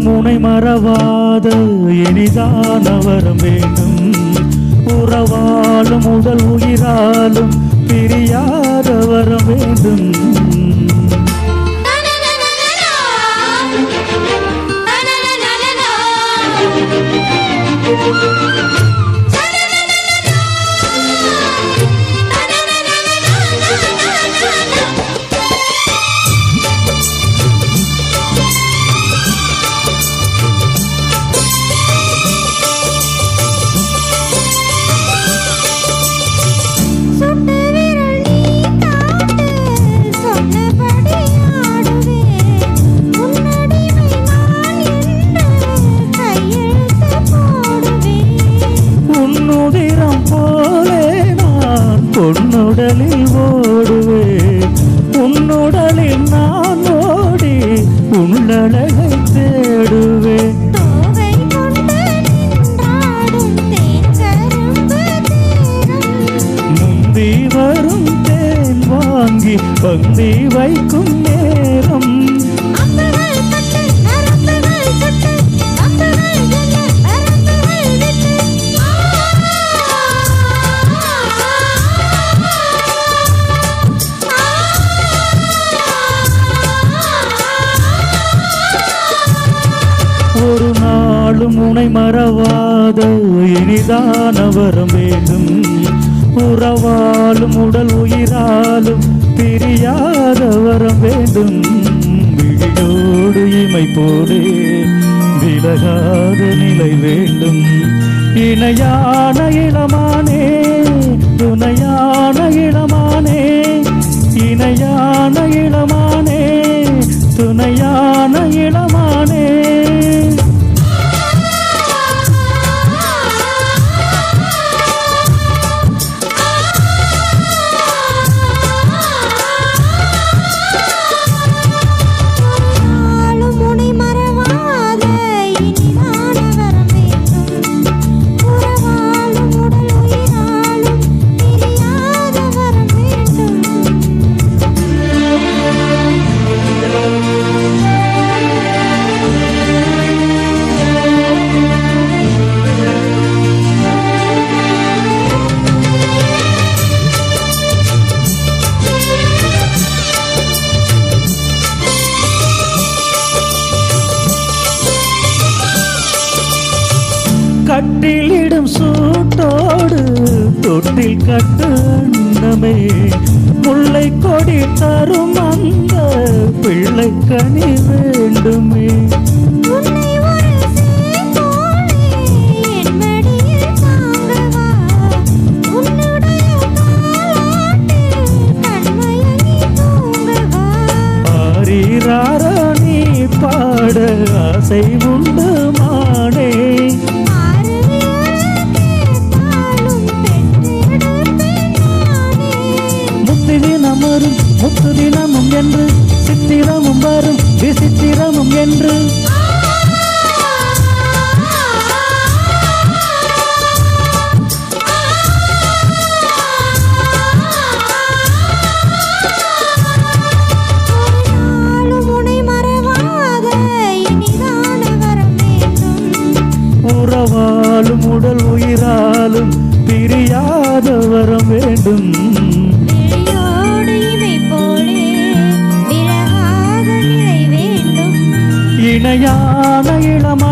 முனை மறவாத இனிதான வரம் வேண்டும். உறவாலும் உடல் உயிராலும் பிரியாத வரம் வேண்டும். பொன்னுடலில் ஓடுவேன், உன்னுடலில் நான் ஓடி உள்ளழகை தேடுவேன். முந்தி வரும் தேன் வாங்கி பந்தி வைக்கும் நேரம் ஒரு நாளும் முனை மறவாத இனிதான வரம் வேண்டும். உறவாலும் உடல் உயிராலும் பிரியாத வரம் வேண்டும். விழியோடு இமை போலே விலகாத நிலை வேண்டும். இணையான இளமானே துணையான இளமானே, இணையான இளமானே துணையான இளமானே. கட்டிலிடும் சூட்டோடு தொட்டில் கட்டு அன்னமே, முல்லை கொடி தரும் அந்த பிள்ளை கனி வேண்டுமே. ஆரீராரோ நீ பாட ஆசை உண்டு மானே. முத்து தினமும் என்று சித்திரமும் வரும் விசித்திரமும் என்று உறவாலும் உடல் உயிராலும் பிரியாத வரம் வேண்டும். இணையான இளம